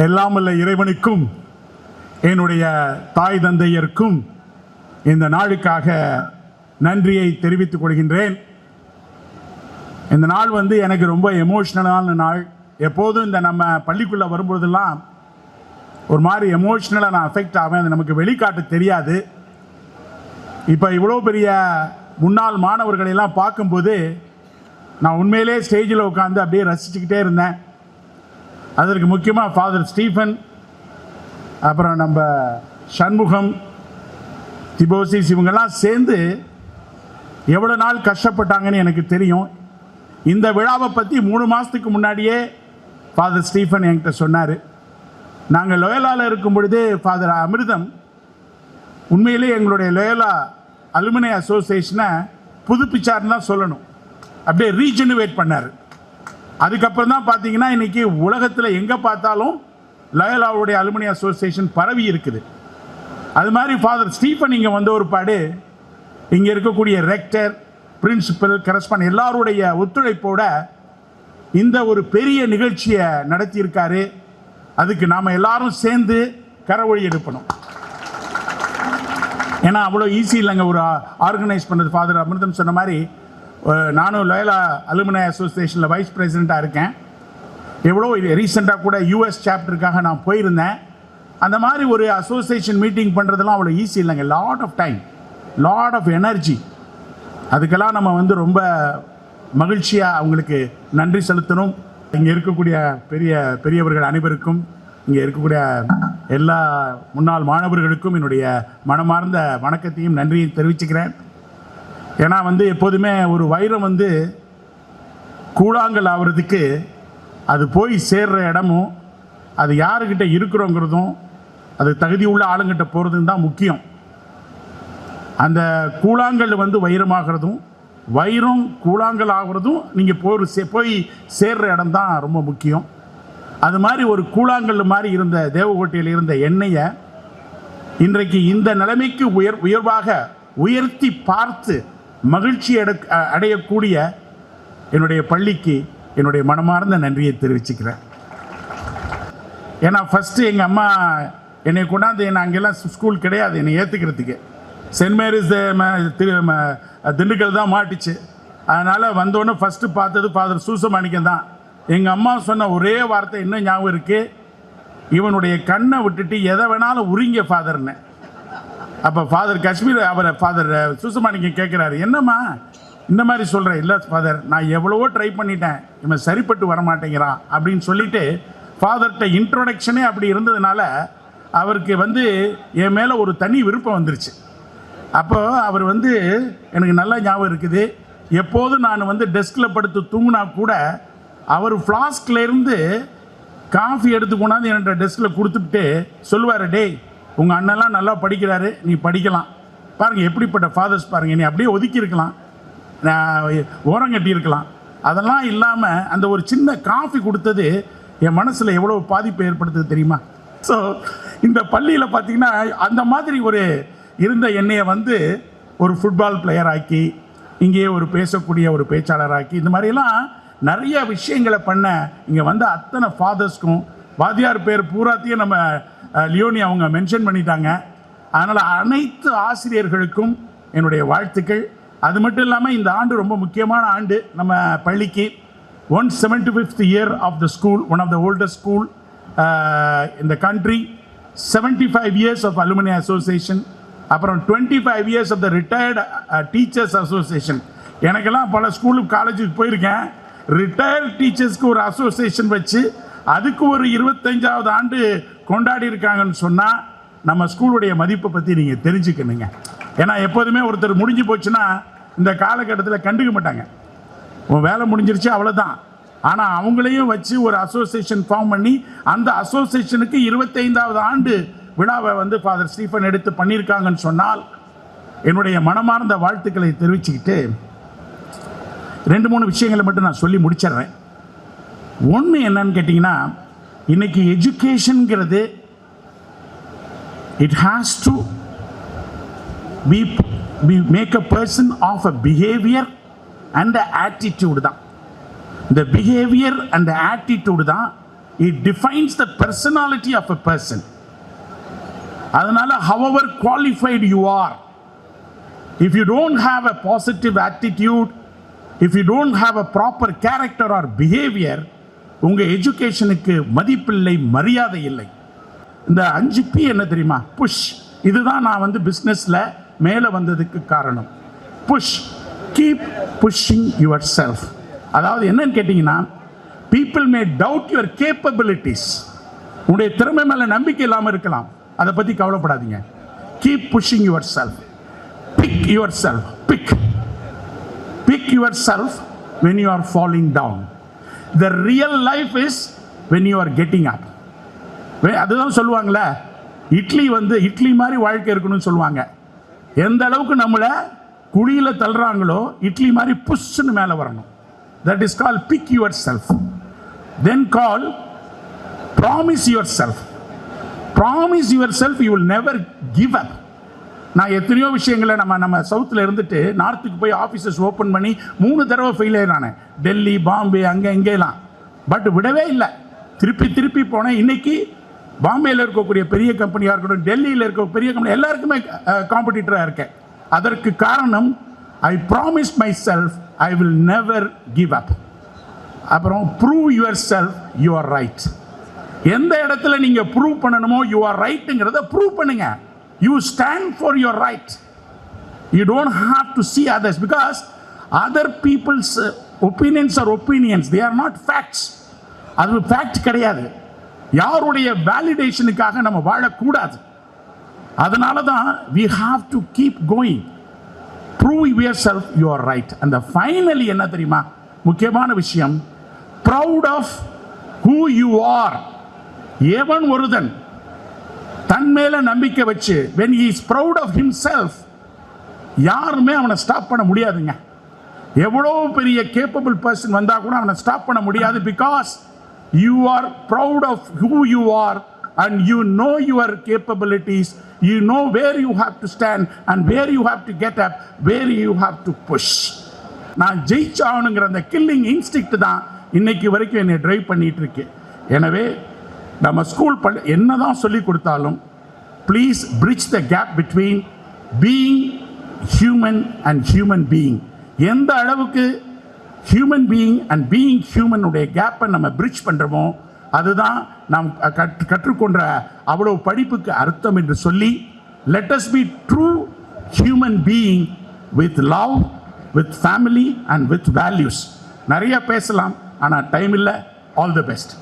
எல்லாமல்ல இறைவனுக்கும் என்னுடைய தாய் தந்தையருக்கும் இந்த நாளுக்காக நன்றியை தெரிவித்துக் கொள்கின்றேன். இந்த நாள் எனக்கு ரொம்ப எமோஷ்னலான நாள். எப்போதும் இந்த நம்ம பள்ளிக்குள்ளே வரும்போதெல்லாம் ஒரு மாதிரி எமோஷ்னலாக நான் அஃபெக்ட் ஆவேன். அது நமக்கு வெளிக்காட்டு தெரியாது. இப்போ இவ்வளோ பெரிய முன்னாள் மாணவர்களெல்லாம் பார்க்கும்போது நான் உண்மையிலே ஸ்டேஜில் உட்காந்து அப்படியே ரசிச்சுக்கிட்டே இருந்தேன். அதற்கு முக்கியமாக ஃபாதர் ஸ்டீஃபன், அப்புறம் நம்ம சண்முகம், திபோசிஸ், இவங்கெல்லாம் சேர்ந்து எவ்வளோ நாள் கஷ்டப்பட்டாங்கன்னு எனக்கு தெரியும். இந்த விழாவை பற்றி 3 மாதத்துக்கு முன்னாடியே ஃபாதர் ஸ்டீஃபன் என்கிட்ட சொன்னார். நாங்கள் லோயலாவில் இருக்கும் பொழுது ஃபாதர் அமிர்தம் உண்மையிலே எங்களுடைய லோயலா அலுமினி அசோசியேஷனை புதுப்பிச்சார்னு தான் சொல்லணும். அப்படியே ரீஜெனுவேட் பண்ணார். அதுக்கப்புறம் தான் பார்த்தீங்கன்னா இன்றைக்கி உலகத்தில் எங்கே பார்த்தாலும் லோயலாவுடைய அலுமினி அசோசியேஷன் பரவி இருக்குது. அது மாதிரி ஃபாதர் ஸ்டீஃபன் இங்கே வந்த ஒரு பாடு இங்கே இருக்கக்கூடிய ரெக்டர், பிரின்சிபல், கரஸ்பாண்ட் எல்லாருடைய ஒத்துழைப்போட இந்த ஒரு பெரிய நிகழ்ச்சியை நடத்தியிருக்காரு. அதுக்கு நாம் எல்லாரும் சேர்ந்து கரவொழி எடுப்பணும். ஏன்னா அவ்வளோ ஈஸி இல்லைங்க ஒரு ஆர்கனைஸ் பண்ணுறது. ஃபாதர் அமிர்தம் சொன்ன மாதிரி நானும் லோயலா அலுமினி அசோசியேஷனில் வைஸ் பிரசிடெண்ட்டாக இருக்கேன். எவ்வளோ ரீசெண்டாக கூட யூஎஸ் சாப்டருக்காக நான் போயிருந்தேன். அந்த மாதிரி ஒரு அசோசியேஷன் மீட்டிங் பண்ணுறதுலாம் அவ்வளோ ஈஸி இல்லைங்க. Lot of time, lot of energy. அதுக்கெல்லாம் நம்ம ரொம்ப மகிழ்ச்சியாக அவங்களுக்கு நன்றி செலுத்தணும். இங்கே இருக்கக்கூடிய பெரியவர்கள் அனைவருக்கும், இங்கே இருக்கக்கூடிய எல்லா முன்னாள் மாணவர்களுக்கும் என்னுடைய மனமார்ந்த வணக்கத்தையும் நன்றியை தெரிவிச்சுக்கிறேன். ஏன்னா எப்போதுமே ஒரு வைரம் கூழாங்கல் ஆகிறதுக்கு அது போய் சேர்ற இடமும் அது யாருக்கிட்ட இருக்கிறோங்கிறதும் அது தகுதி உள்ள ஆளுங்கிட்ட போகிறதும் தான் முக்கியம். அந்த கூழாங்கல் வைரமாகிறதும் வைரம் கூழாங்கல் ஆகிறதும் நீங்கள் போய் சேர்ற இடம் தான் ரொம்ப முக்கியம். அது மாதிரி ஒரு கூழாங்கல் மாதிரி இருந்த தேவகோட்டையில் இருந்த எண்ணெயை இன்றைக்கு இந்த நிலைமைக்கு உயர்வாக உயர்த்தி பார்த்து மகிழ்ச்சி அடையக்கூடிய என்னுடைய பள்ளிக்கு என்னுடைய மனமார்ந்த நன்றியை தெரிவிச்சுக்கிறேன். ஏன்னா ஃபஸ்ட்டு எங்கள் அம்மா என்னை கொண்டாந்து அங்கெல்லாம் ஸ்கூல் கிடையாது என்னை ஏற்றுக்கிறதுக்கு. சென்ட் மேரிஸ் திண்டுக்கல் தான் மாட்டுச்சு. அதனால் வந்தோடனே ஃபஸ்ட்டு பார்த்தது ஃபாதர் சூசமாணிக்கம் தான். எங்கள் அம்மா சொன்ன ஒரே வார்த்தை இன்னும் ஞாபகம் இருக்குது, இவனுடைய கண்ணை விட்டுட்டு எதை வேணாலும் உரிங்க ஃபாதர்னு. அப்போ ஃபாதர் காஷ்மீர் அவரை ஃபாதர் சூசமாணிக்கம் கேட்குறாரு, என்னம்மா இந்த மாதிரி சொல்கிறேன்? இல்லை ஃபாதர், நான் எவ்வளவோ ட்ரை பண்ணிட்டேன், இவன் சரிப்பட்டு வரமாட்டேங்கிறான் அப்படின்னு சொல்லிவிட்டு ஃபாதர்கிட்ட இன்ட்ரோடக்ஷனே அப்படி இருந்ததுனால அவருக்கு என் மேலே ஒரு தனி விருப்பம் வந்துருச்சு. அப்போது அவர் எனக்கு நல்லா ஞாபகம் இருக்குது, எப்போதும் நான் டெஸ்கில் படுத்து தூங்கினா கூட அவர் ஃப்ளாஸ்க்லேருந்து காஃபி எடுத்து கொண்டாந்து என்னோட டெஸ்கில் கொடுத்துட்டு சொல்லுவார், டேய் உங்கள் அண்ணெல்லாம் நல்லா படிக்கிறாரு, நீ படிக்கலாம். பாருங்கள் எப்படிப்பட்ட ஃபாதர்ஸ் பாருங்கள். நீ அப்படியே ஒதுக்கியிருக்கலாம், ஓரங்கட்டி இருக்கலாம். அதெல்லாம் இல்லாமல் அந்த ஒரு சின்ன காஃபி கொடுத்தது என் மனசில் எவ்வளோ பாதிப்பை ஏற்படுத்துது தெரியுமா? ஸோ இந்த பள்ளியில் பார்த்திங்கன்னா அந்த மாதிரி ஒரு இருந்த என்னையை ஒரு ஃபுட்பால் பிளேயர் ஆக்கி, இங்கேயே ஒரு பேசக்கூடிய ஒரு பேச்சாளராக்கி, இந்த மாதிரிலாம் நிறைய விஷயங்களை பண்ண இங்கே அத்தனை ஃபாதர்ஸ்க்கும், வாத்தியார் பேர் பூராத்தையும் நம்ம லியோனி அவங்க மென்ஷன் பண்ணிட்டாங்க. அதனால் அனைத்து ஆசிரியர்களுக்கும் என்னுடைய வாழ்த்துக்கள். அது மட்டும் இல்லாமல் இந்த ஆண்டு ரொம்ப முக்கியமான ஆண்டு நம்ம பள்ளிக்கு. 175th year of the school, one of the oldest school in the country, 75 years of alumni association, அப்புறம் 25 years of the retired teachers association. எனக்கெல்லாம் பல ஸ்கூலுக்கு காலேஜுக்கு போயிருக்கேன். ரிட்டையர்ட் டீச்சர்ஸ்க்கு ஒரு அசோசியேஷன் வச்சு அதுக்கு ஒரு 25வது ஆண்டு கொண்டாடி இருக்காங்கன்னு சொன்னால் நம்ம ஸ்கூலுடைய மதிப்பை பற்றி நீங்கள் தெரிஞ்சுக்கணுங்க. ஏன்னா எப்போதுமே ஒருத்தர் முடிஞ்சு போச்சுன்னா இந்த காலகட்டத்தில் கண்டுக்க மாட்டாங்க, உன் வேலை முடிஞ்சிருச்சு அவ்வளோதான். ஆனால் அவங்களையும் வச்சு ஒரு அசோசியேஷன் ஃபார்ம் பண்ணி அந்த அசோசியேஷனுக்கு 25வது ஆண்டு விழாவை ஃபாதர் ஸ்டீஃபன் எடுத்து பண்ணியிருக்காங்கன்னு சொன்னால் என்னுடைய மனமார்ந்த வாழ்த்துக்களை தெரிவிச்சுக்கிட்டு 2-3 விஷயங்களை மட்டும் நான் சொல்லி முடிச்சிடுறேன். ஒன்று என்னன்னு கேட்டிங்கன்னா, இன்றைக்கி எஜுகேஷனுங்கிறது it has to make a person of a behaviour and attitude தான். இந்த பிஹேவியர் அண்ட் ஆட்டிடியூடு தான் it defines the personality of a person. அதனால however qualified you are, if you don't have a positive attitude, if you don't have a proper character or behavior, உங்க எஜுகேஷனுக்கு மதிப்பில்லை, மரியாதை இல்லை. இந்த 5P என்ன தெரியுமா? Push. இதுதான் நான் வந்து பிஸ்னஸில் மேலே வந்ததுக்கு காரணம். Push, keep pushing yourself. அதாவது என்னன்னு கேட்டிங்கன்னா, people may doubt your capabilities. உங்களுடைய திறமை மேலே நம்பிக்கை இல்லாமல் இருக்கலாம், அதை பற்றி கவலைப்படாதீங்க. Keep pushing yourself. Pick yourself. Pick yourself when you are falling down. The real life is when you are getting up. அதுதான் சொல்லுவாங்களே, இட்லி மாதிரி வாழ்க்கை இருக்கணும்னு சொல்லுவாங்க. எந்த அளவுக்கு நம்மளை குழியில் தள்ளுறாங்களோ இட்லி மாதிரி புஷ்ஷுன்னு மேலே வரணும். That is called pick yourself. Then call promise yourself. Promise yourself you will never give up. நான் எத்தனையோ விஷயங்களை நம்ம சவுத்தில் இருந்துட்டு நார்த்துக்கு போய் ஆஃபீஸஸ் ஓப்பன் பண்ணி 3 தடவை ஃபெயில் ஆயிடுறானே, டெல்லி, பாம்பே, அங்கே எங்கேலாம். பட் விடவே இல்லை, திருப்பி போனேன். இன்னைக்கு பாம்பேயில் இருக்கக்கூடிய பெரிய கம்பெனியாக இருக்கட்டும், டெல்லியில் இருக்க பெரிய கம்பெனி, எல்லாருக்குமே காம்படிட்டராக இருக்கேன். அதற்கு காரணம் I promise my self I will never give up. அப்புறம் prove your self you are right. எந்த இடத்துல நீங்கள் ப்ரூவ் பண்ணணுமோ யூ ஆர் ரைட்டுங்கிறத ப்ரூவ் பண்ணுங்க. You stand for your right. You don't have to see others because other people's opinions are opinions, they are not facts. அது fact கிடையாது. யாருடைய வேலிடேஷனுக்காக நம்ம வாழக்கூடாது. அதனால தான் we have to keep going. Prove yourself you are right. And finally என்ன தெரியுமா முக்கியமான விஷயம், proud of who you are. எவன் ஒருதன் தன் மேல நம்பிக்கை வச்சு when he is proud of himself, யாருமே அவனை ஸ்டாப் பண்ண முடியாதுங்க. எவ்வளோ பெரிய கேப்பபிள் பர்சன் வந்தா கூட அவனை ஸ்டாப் பண்ண முடியாது. Because you are proud of who you are and you know your capabilities, you know where you have to stand and where you have to get up, where you have to push. நான் ஜெயிச்சாகணுங்கிற அந்த killing instinct தான் இன்னைக்கு வரைக்கும் என்னை drive பண்ணிட்டு இருக்கு. எனவே நம்ம ஸ்கூல் என்னதான் சொல்லி கொடுத்தாலும் please bridge the gap between being human and human being. எந்த அளவுக்கு ஹியூமன் பீயிங் அண்ட் பீயிங் ஹியூமனுடைய கேப்பை நம்ம பிரிட்ஜ் பண்ணுறோமோ அதுதான் நாம் கற்றுக்கொண்ட அவ்வளோ படிப்புக்கு அர்த்தம் என்று சொல்லி, let us be true human being with love, with family and with values. நிறைய பேசலாம், ஆனால் டைம் இல்லை. All the best.